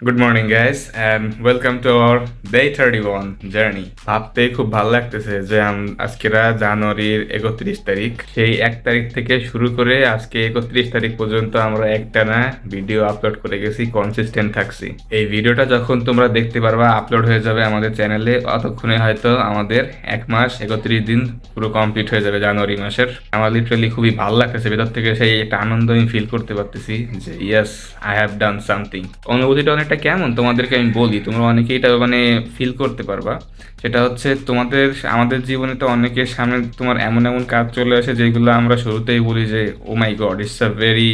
Good morning guys and welcome to our day 31 journey. ভাবতেই খুব ভালো লাগতেছে যে আজকেরা জানুয়ারির 31 তারিখ। সেই 1 তারিখ থেকে শুরু করে আজকে 31 তারিখ পর্যন্ত আমরা একটানা ভিডিও আপলোড করে গেছি, কনসিস্টেন্ট থাকছি। এই ভিডিওটা যখন তোমরা দেখতে পারবা আপলোড হয়ে যাবে আমাদের চ্যানেলে, অতক্ষণে হয়তো আমাদের 1 মাস 31 দিন পুরো কমপ্লিট হয়ে যাবে জানুয়ারি মাসের। আমার লিটারালি খুবই ভালো লাগতেছে, ভেতর থেকে সেই একটা আনন্দ আমি ফিল করতে পারতেছি যে yes, I have done something. অনুভূতিটা অনেকটা কেমন তোমাদেরকে আমি বলি, তোমরা অনেকেই এটা ফিল করতে পারবা। সেটা হচ্ছে আমাদের জীবনে তো অনেকের সামনে তোমার এমন এমন কাজ চলে আসে যেগুলো আমরা শুরুতেই বলি যে oh my God, it's a very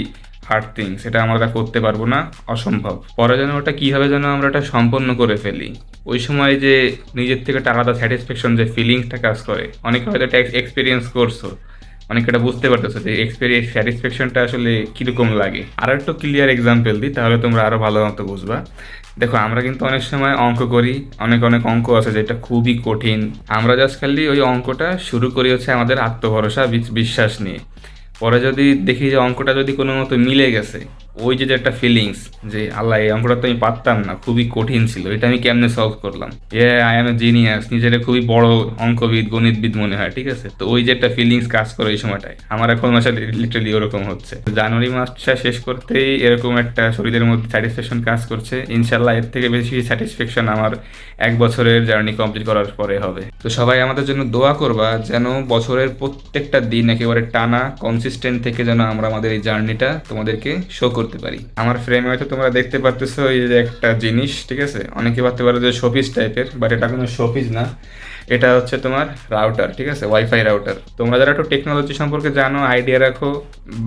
hard thing, সেটা আমরা করতে পারবো না, অসম্ভব। পরে যেন ওটা কীভাবে যেন আমরা এটা সম্পন্ন করে ফেলি। ওই সময় যে নিজের থেকে একটা আলাদা স্যাটিসফ্যাকশন, যে ফিলিংসটা কাজ করে, অনেকে হয়তো এটা এক্সপিরিয়েন্স করছো, অনেকে এটা বুঝতে পারতেছো যে এক্সপিরিয়েন্স স্যাটিসফ্যাকশনটা আসলে কীরকম লাগে। আর একটু ক্লিয়ার এক্সাম্পল দিই, তাহলে তোমরা আরও ভালো মতো বুঝবা। দেখো, আমরা কিন্তু অনেক সময় অঙ্ক করি, অনেক অনেক অঙ্ক আছে যেটা খুবই কঠিন। আমরা জাস্ট খালি ওই অঙ্কটা শুরু করি হচ্ছে আমাদের আত্মভরসা বিশ্বাস নিয়ে। পরে যদি দেখি যে অঙ্কটা যদি কোনো মতো মিলে গেছে, ওই যে একটা ফিলিংস যে আল্লাহ, এই অঙ্কটা তো আমি পারতাম না, খুবই কঠিন ছিল, এটা আমি কেমনে সলভ করলাম, আই এম এ জিনিয়াস, নিজের খুবই বড় অঙ্কবিদ গণিতবিদ মনে হয়, ঠিক আছে। তো ওই যে একটা ফিলিংস কাজ করে এই সময়টায়, আমার এখন মাসে লিটারালি ওরকম হচ্ছে। জানুয়ারি মাসটা শেষ করতেই এরকম একটা শরীরের মধ্যে স্যাটিসফ্যাকশন কাজ করছে। ইনশাল্লাহ এর থেকে বেশি স্যাটিসফ্যাকশন আমার 1 বছরের জার্নি কমপ্লিট করার পরে হবে। তো সবাই আমাদের জন্য দোয়া করবা যেন বছরের প্রত্যেকটা দিন একেবারে টানা কনসিস্টেন্ট থেকে যেন আমরা আমাদের এই জার্নিটা তোমাদেরকে শো করতে পারি। আমার ফ্রেমে হয়তো তোমরা দেখতে পারতেছো এই যে একটা জিনিস, ঠিক আছে। অনেকে ভাবতে পারো যে শোপিস টাইপের, বাট এটা কোনো শোপিস না। এটা হচ্ছে তোমার রাউটার, ঠিক আছে, ওয়াইফাই রাউটার। তোমরা যারা একটু টেকনোলজি সম্পর্কে জানো, আইডিয়া রাখো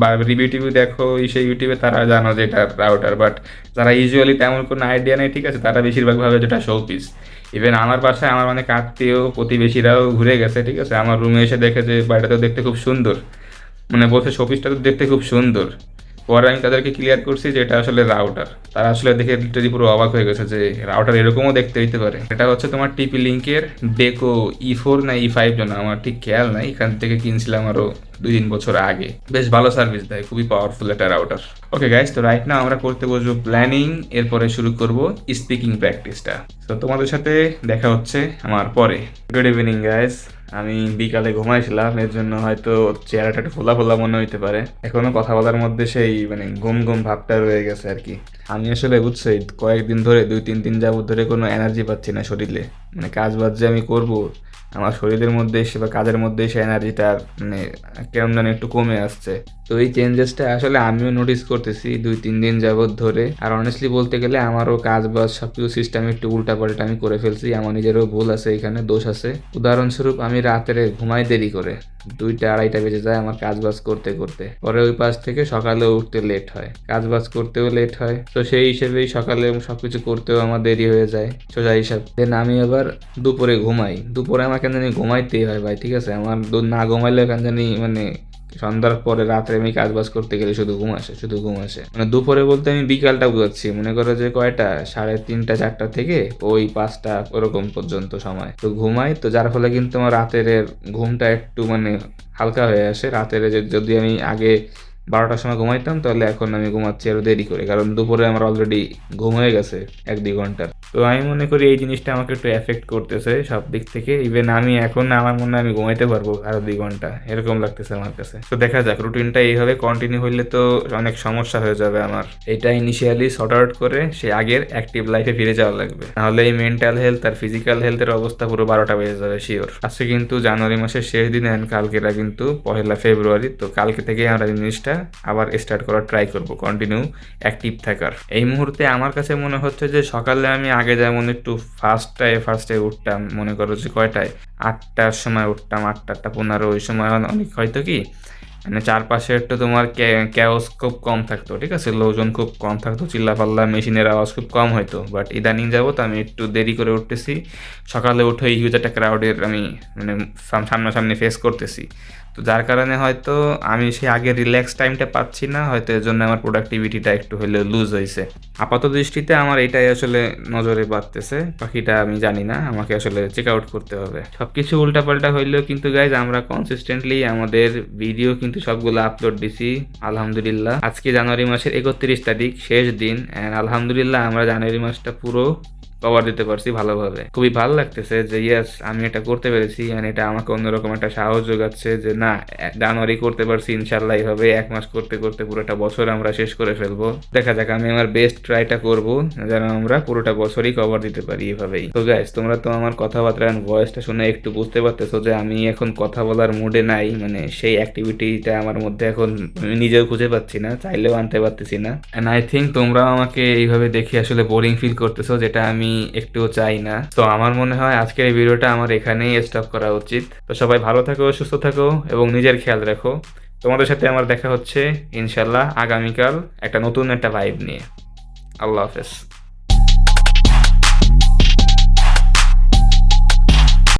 বা রিভিউ টিভিউ দেখো সেই ইউটিউবে, তারা জানো যে এটা রাউটার। বাট যারা ইউজুয়ালি তেমন কোনো আইডিয়া নেই, ঠিক আছে, তারা বেশিরভাগ ভাবে যেটা শোপিস। ইভেন আমার বাসায় আমার অনেক আত্মীয় প্রতিবেশীরাও ঘুরে গেছে, ঠিক আছে, আমার রুমে এসে দেখে যে বাড়িটা তো দেখতে খুব সুন্দর, বলছে শোপিসটা তো দেখতে খুব সুন্দর। পরে আমি তাদেরকে ক্লিয়ার করছি যে এটা আসলে রাউটার। তারা আসলে দেখে লিটারালি পুরো অবাক হয়ে গেছে যে রাউটার এরকমও দেখতে হইতে পারে। এটা হচ্ছে তোমার টিপি লিঙ্কের ডেকো E4 না E5 যেন, আমার ঠিক খেয়াল নাই। এখান থেকে কিনছিলাম আরও 2-3 বছর আগে। বেশ ভালো সার্ভিস দেয়, খুবই পাওয়ারফুল একটা রাউটার। ওকে গাইস, তো রাইট নাও আমরা করতে বসবো প্ল্যানিং, এরপরে শুরু করব স্পিকিং প্র্যাকটিসটা। তো তোমাদের সাথে দেখা হচ্ছে আমার পরে। Good evening guys. আমি বিকালে ঘুমাইছিলাম, এর জন্য হয়তো চেহারাটা একটু ফোলা ফোলা মনে হইতে পারে। এখনো কথা বলার মধ্যে সেই ঘুম ঘুম ভাবটা রয়ে গেছে আর কি। আমি আসলে বুঝছি কয়েকদিন ধরে 2-3 দিন যাবত ধরে কোনো এনার্জি পাচ্ছি না শরীরে। কাজ বাজ যে আমি করবো, আমার শরীরের মধ্যে এসে বা কাজের মধ্যে এসে এনার্জিটা কেমন যেন একটু কমে আসছে। তো এই চেঞ্জেসটা আসলে আমিও নোটিস করতেছি 2-3 দিন যাবত ধরে। আর অনেস্টলি বলতে গেলে আমারও কাজ বাজ সবকিছু সিস্টেম একটু উল্টাপাল্টা আমি করে ফেলছি। আমার নিজেরও ভুল আছে, এখানে দোষ আছে। উদাহরণস্বরূপ, আমি রাতের ঘুমাই দেরি করে, 2টা-2:30 বেজে যায় আমার কাজ বাজ করতে করতে। পরে ওই পাশ থেকে সকালে উঠতে লেট হয়, কাজ বাজ করতেও লেট হয়। তো সেই হিসেবেই সকালে সবকিছু করতেও আমার দেরি হয়ে যায়, সোজা হিসাব। দেন আমি আবার দুপুরে ঘুমাই। দুপুরে আমার কেন জানি ঘুমাইতেই হয় ভাই, ঠিক আছে। আমার না ঘুমাইলে কেন জানি সন্ধ্যার পরে রাত্রে আমি কাজ বাজ করতে গেলে শুধু ঘুম আসে, শুধু ঘুম আসে। দুপুরে বলতে আমি বিকালটা বুঝাচ্ছি, মনে করো যে কয়টা 3:30-4টা থেকে ওই 5টা ওরকম পর্যন্ত সময় তো ঘুমাই। তো যার ফলে কিন্তু আমার রাতের ঘুমটা একটু হালকা হয়ে আসে। রাতের যদি আমি আগে 12টার সময় ঘুমাইতাম, তাহলে এখন আমি ঘুমাচ্ছি আরো দেরি করে, কারণ দুপুরে আমার অলরেডি ঘুম হয়ে গেছে 1-2 ঘন্টার। তো আমি মনে করি এই জিনিসটা আমাকে একটু এফেক্ট করতেছে সব দিক থেকে। ইভেন আমি এখন আমার মনে হয় আমি ঘুমাইতে পারবো আরো 2 ঘন্টা, এরকম লাগতেছে আমার কাছে। তো দেখা যাক, রুটিনটা এইভাবে কন্টিনিউ হইলে তো অনেক সমস্যা হয়ে যাবে আমার। এটা ইনিশিয়ালি সর্ট আউট করে সে আগের অ্যাক্টিভ লাইফে ফিরে যাওয়া লাগবে, নাহলে এই মেন্টাল হেলথ আর ফিজিক্যাল হেলথের অবস্থা পুরো 12টা বেজে যাবে শিওর। আজকে কিন্তু জানুয়ারি মাসের শেষ দিন, অ্যান্ড কালকেরা কিন্তু 1 ফেব্রুয়ারি। তো কালকে থেকে আমরা জিনিসটা আবার স্টার্ট করার ট্রাই করব, কন্টিনিউ অ্যাক্টিভ থাকার। এই মুহূর্তে আমার কাছে মনে হচ্ছে যে সকালে আমি আগে যেমন একটু ফার্স্টে উঠতাম, মনে করো যে কয়টায়, 8টার সময় উঠতাম, 8:15, ওই সময় অনেক হয়তো কি চারপাশে একটু তোমার ক্যাওস খুব কম থাকতো, ঠিক আছে, লোকজন খুব কম থাকতো, চিল্লাপাল্লা মেশিনের আওয়াজ খুব কম হয়তো। বাট ইদানিং যাবত আমি একটু দেরি করে উঠতেছি, সকালে উঠে হিউজ একটা ক্রাউডের আমি সামনাসামনি ফেস করতেছি। তো যার কারণে হয়তো আমি সেই আগের রিল্যাক্স টাইমটা পাচ্ছি না, হয়তো এর জন্য আমার প্রোডাক্টিভিটিটা একটু হলেও লুজ হয়েছে। আপাত দৃষ্টিতে আমার এটাই আসলে নজরে বাড়তেছে, বাকিটা আমি জানি না, আমাকে আসলে চেক আউট করতে হবে। সবকিছু উল্টাপাল্টা হইলেও কিন্তু গাইজ আমরা কনসিস্টেন্টলি আমাদের ভিডিও কিন্তু সবগুলো আপলোড দিছি আলহামদুলিল্লাহ। আজকে জানুয়ারি মাসের 31 তারিখ, শেষ দিন, অ্যান্ড আলহামদুলিল্লাহ আমরা জানুয়ারি মাসটা পুরো কভার দিতে পারছি ভালোভাবে। খুবই ভালো লাগতেছে যে ইয়েস আমি এটা করতে পেরেছি, মানে এটা আমাকে অন্যরকম একটা সাহস যোগাচ্ছে যে না, জানুয়ারি করতে পারছি, ইনশাল্লাহ এইভাবে 1 মাস করতে করতে পুরোটা বছর আমরা শেষ করে ফেলবো। দেখা যাক, আমি আমার বেস্ট ট্রাইটা করবো যেন আমরা পুরোটা বছরই কভার দিতে পারি এভাবেই। তো গাইস, তোমরা তো আমার কথাবার্তা আর ভয়েসটা শুনে একটু বুঝতে পারতেছো যে আমি এখন কথা বলার মুডে নাই, মানে সেই অ্যাক্টিভিটিটা আমার মধ্যে এখন আমি নিজেও খুঁজে পাচ্ছি না, চাইলেও আনতে পারতেছি না। এন্ড আই থিঙ্ক তোমরাও আমাকে এইভাবে দেখে আসলে বোরিং ফিল করতেছো, যেটা আমি একটুও চাই না। তো আমার মনে হয় আজকের এই ভিডিওটা আমার এখানেই স্টপ করা উচিত। তো সবাই ভালো থাকো, সুস্থ থাকো এবং নিজের খেয়াল রাখো। তোমাদের সাথে আমার দেখা হচ্ছে ইনশাল্লাহ আগামীকাল একটা নতুন একটা ভাইব নিয়ে। আল্লাহ হাফেজ।